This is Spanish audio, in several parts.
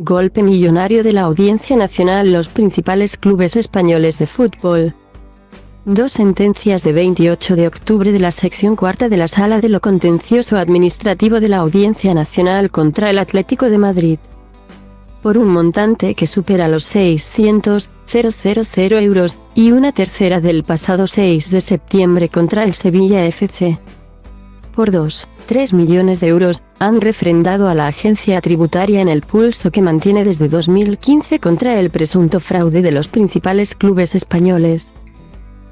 Golpe millonario de la Audiencia Nacional. Los principales clubes españoles de fútbol. Dos sentencias de 28 de octubre de la sección cuarta de la Sala de lo Contencioso Administrativo de la Audiencia Nacional contra el Atlético de Madrid. Por un montante que supera los 600.000 euros, y una tercera del pasado 6 de septiembre contra el Sevilla FC. Por 2,3 millones de euros, han refrendado a la agencia tributaria en el pulso que mantiene desde 2015 contra el presunto fraude de los principales clubes españoles,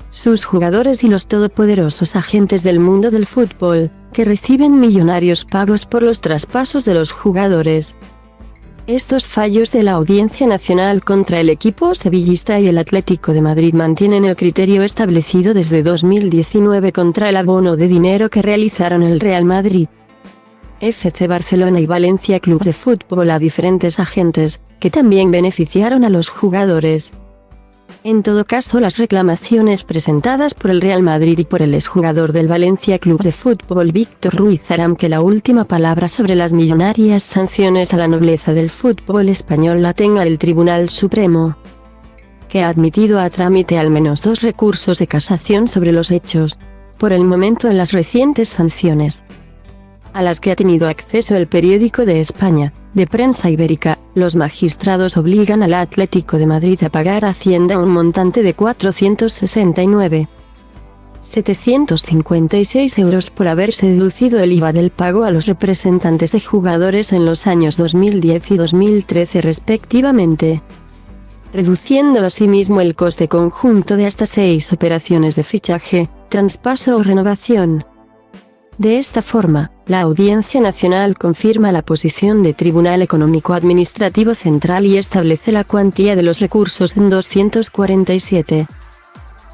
sus jugadores y los todopoderosos agentes del mundo del fútbol, que reciben millonarios pagos por los traspasos de los jugadores. Estos fallos de la Audiencia Nacional contra el equipo sevillista y el Atlético de Madrid mantienen el criterio establecido desde 2019 contra el abono de dinero que realizaron el Real Madrid, FC Barcelona y Valencia Club de Fútbol a diferentes agentes, que también beneficiaron a los jugadores. En todo caso, las reclamaciones presentadas por el Real Madrid y por el exjugador del Valencia Club de Fútbol Víctor Ruiz harán que la última palabra sobre las millonarias sanciones a la nobleza del fútbol español la tenga el Tribunal Supremo, que ha admitido a trámite al menos 2 recursos de casación sobre los hechos, por el momento en las recientes sanciones, a las que ha tenido acceso el Periódico de España, de prensa ibérica. Los magistrados obligan al Atlético de Madrid a pagar a Hacienda un montante de 469.756 euros por haberse deducido el IVA del pago a los representantes de jugadores en los años 2010 y 2013 respectivamente, reduciendo asimismo el coste conjunto de hasta 6 operaciones de fichaje, traspaso o renovación. De esta forma, la Audiencia Nacional confirma la posición de Tribunal Económico Administrativo Central y establece la cuantía de los recursos en 247,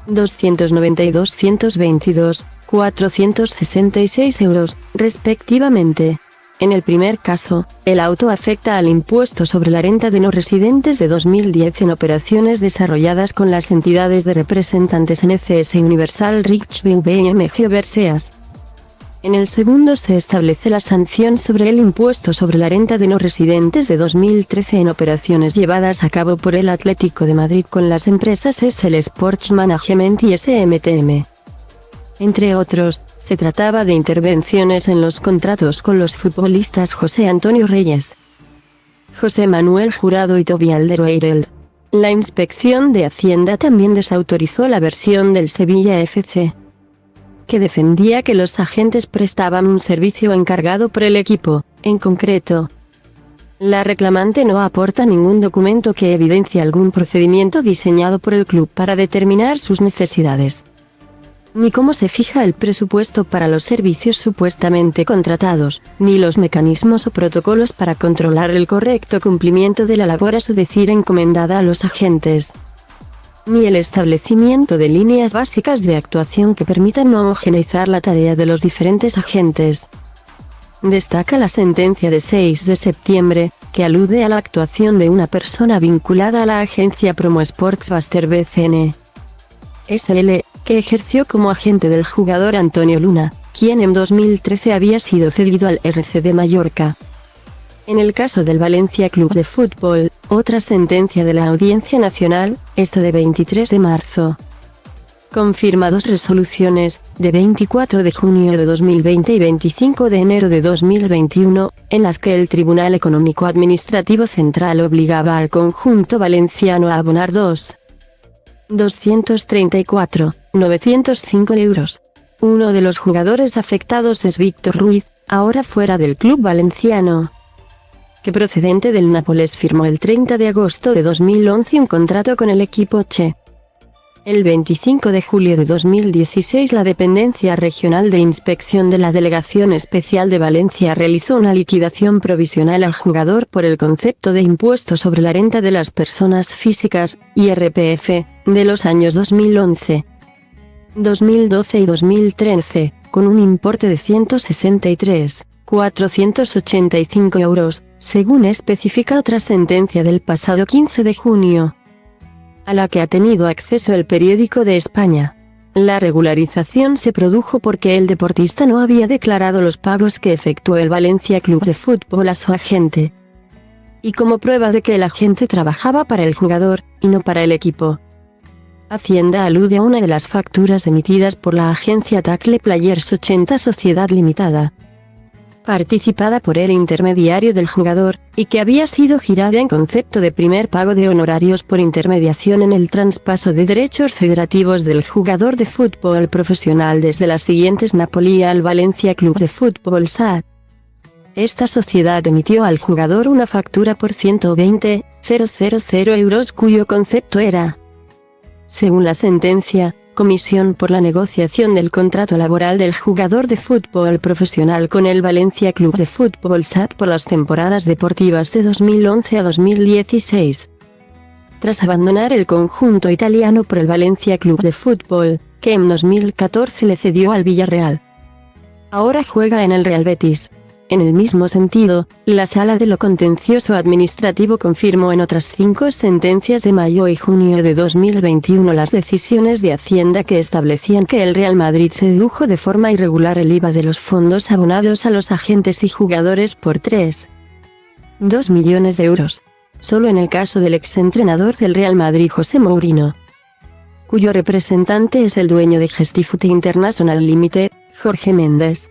290 y 222, 466 euros, respectivamente. En el primer caso, el auto afecta al impuesto sobre la renta de no residentes de 2010 en operaciones desarrolladas con las entidades de representantes NCS Universal Rich BVMG Verseas. En el segundo se establece la sanción sobre el impuesto sobre la renta de no residentes de 2013 en operaciones llevadas a cabo por el Atlético de Madrid con las empresas SL Sports Management y SMTM. Entre otros, se trataba de intervenciones en los contratos con los futbolistas José Antonio Reyes, José Manuel Jurado y Toby Alderweireld. La Inspección de Hacienda también desautorizó la versión del Sevilla FC, que defendía que los agentes prestaban un servicio encargado por el equipo. En concreto, la reclamante no aporta ningún documento que evidencie algún procedimiento diseñado por el club para determinar sus necesidades, ni cómo se fija el presupuesto para los servicios supuestamente contratados, ni los mecanismos o protocolos para controlar el correcto cumplimiento de la labor a su decir encomendada a los agentes, ni el establecimiento de líneas básicas de actuación que permitan no homogeneizar la tarea de los diferentes agentes. Destaca la sentencia de 6 de septiembre, que alude a la actuación de una persona vinculada a la agencia Promo Sports Buster BCN SL, que ejerció como agente del jugador Antonio Luna, quien en 2013 había sido cedido al RC de Mallorca. En el caso del Valencia Club de Fútbol, otra sentencia de la Audiencia Nacional, esta de 23 de marzo, confirma 2 resoluciones, de 24 de junio de 2020 y 25 de enero de 2021, en las que el Tribunal Económico Administrativo Central obligaba al conjunto valenciano a abonar 234.905 euros. Uno de los jugadores afectados es Víctor Ruiz, ahora fuera del club valenciano, que procedente del Nápoles firmó el 30 de agosto de 2011 un contrato con el equipo Che. El 25 de julio de 2016 la Dependencia Regional de Inspección de la Delegación Especial de Valencia realizó una liquidación provisional al jugador por el concepto de impuesto sobre la renta de las personas físicas, IRPF, de los años 2011, 2012 y 2013, con un importe de 163.485 euros, según especifica otra sentencia del pasado 15 de junio, a la que ha tenido acceso el Periódico de España. La regularización se produjo porque el deportista no había declarado los pagos que efectuó el Valencia Club de Fútbol a su agente, y como prueba de que el agente trabajaba para el jugador, y no para el equipo. Hacienda alude a una de las facturas emitidas por la agencia Tackle Players 80 Sociedad Limitada, participada por el intermediario del jugador, y que había sido girada en concepto de primer pago de honorarios por intermediación en el traspaso de derechos federativos del jugador de fútbol profesional desde las siguientes Napoli al Valencia Club de Fútbol SAD. Esta sociedad emitió al jugador una factura por 120.000 euros cuyo concepto era, según la sentencia, comisión por la negociación del contrato laboral del jugador de fútbol profesional con el Valencia Club de Fútbol SAD por las temporadas deportivas de 2011 a 2016. Tras abandonar el conjunto italiano por el Valencia Club de Fútbol, que en 2014 le cedió al Villarreal, ahora juega en el Real Betis. En el mismo sentido, la Sala de lo Contencioso Administrativo confirmó en otras 5 sentencias de mayo y junio de 2021 las decisiones de Hacienda que establecían que el Real Madrid se dedujo de forma irregular el IVA de los fondos abonados a los agentes y jugadores por 3,2 millones de euros. Solo en el caso del exentrenador del Real Madrid José Mourinho, cuyo representante es el dueño de Gestifute International Limited, Jorge Méndez,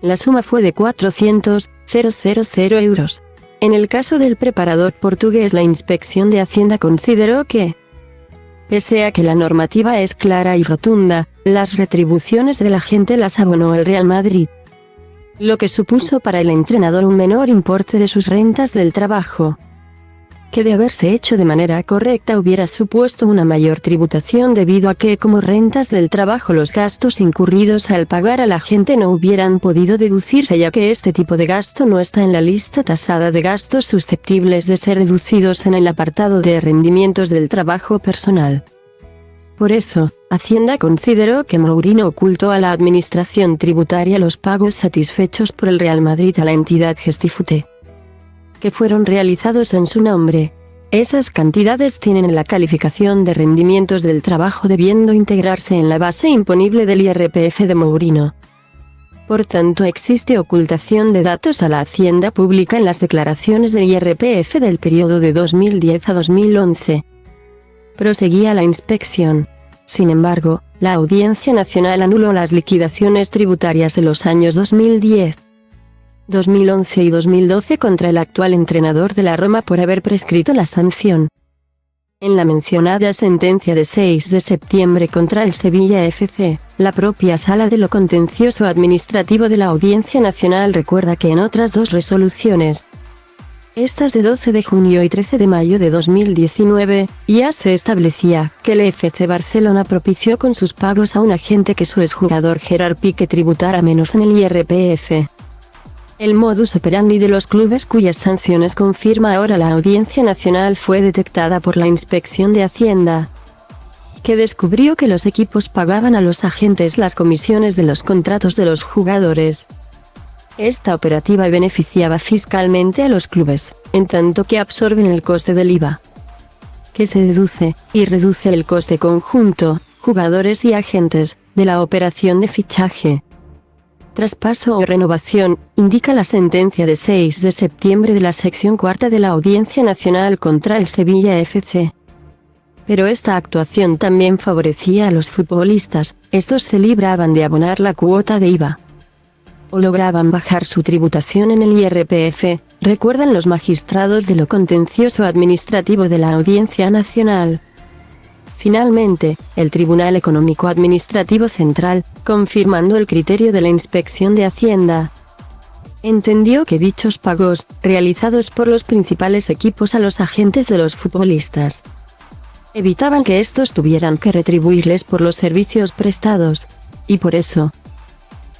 la suma fue de 400.000 euros. En el caso del preparador portugués, la inspección de Hacienda consideró que, pese a que la normativa es clara y rotunda, las retribuciones del agente las abonó el Real Madrid, lo que supuso para el entrenador un menor importe de sus rentas del trabajo, que de haberse hecho de manera correcta hubiera supuesto una mayor tributación debido a que como rentas del trabajo los gastos incurridos al pagar al agente no hubieran podido deducirse, ya que este tipo de gasto no está en la lista tasada de gastos susceptibles de ser deducidos en el apartado de rendimientos del trabajo personal. Por eso, Hacienda consideró que Mourinho ocultó a la administración tributaria los pagos satisfechos por el Real Madrid a la entidad Gestifute, que fueron realizados en su nombre. Esas cantidades tienen la calificación de rendimientos del trabajo, debiendo integrarse en la base imponible del IRPF de Mourinho. Por tanto, existe ocultación de datos a la Hacienda Pública en las declaraciones del IRPF del periodo de 2010 a 2011. Proseguía la inspección. Sin embargo, la Audiencia Nacional anuló las liquidaciones tributarias de los años 2010, 2011 y 2012 contra el actual entrenador de la Roma por haber prescrito la sanción. En la mencionada sentencia de 6 de septiembre contra el Sevilla FC, la propia Sala de lo Contencioso Administrativo de la Audiencia Nacional recuerda que en otras 2 resoluciones, estas de 12 de junio y 13 de mayo de 2019, ya se establecía que el FC Barcelona propició con sus pagos a un agente que su exjugador Gerard Piqué tributara menos en el IRPF. El modus operandi de los clubes cuyas sanciones confirma ahora la Audiencia Nacional fue detectada por la Inspección de Hacienda, que descubrió que los equipos pagaban a los agentes las comisiones de los contratos de los jugadores. Esta operativa beneficiaba fiscalmente a los clubes, en tanto que absorben el coste del IVA, que se deduce, y reduce el coste conjunto, jugadores y agentes, de la operación de fichaje, traspaso o renovación, indica la sentencia de 6 de septiembre de la sección 4 de la Audiencia Nacional contra el Sevilla FC. Pero esta actuación también favorecía a los futbolistas, estos se libraban de abonar la cuota de IVA, o lograban bajar su tributación en el IRPF, recuerdan los magistrados de lo Contencioso Administrativo de la Audiencia Nacional. Finalmente, el Tribunal Económico Administrativo Central, confirmando el criterio de la Inspección de Hacienda, entendió que dichos pagos, realizados por los principales equipos a los agentes de los futbolistas, evitaban que estos tuvieran que retribuirles por los servicios prestados, y por eso,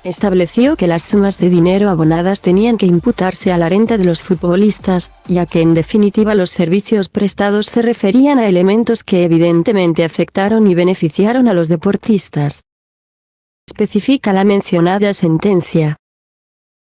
estableció que las sumas de dinero abonadas tenían que imputarse a la renta de los futbolistas, ya que en definitiva los servicios prestados se referían a elementos que evidentemente afectaron y beneficiaron a los deportistas. Especifica la mencionada sentencia.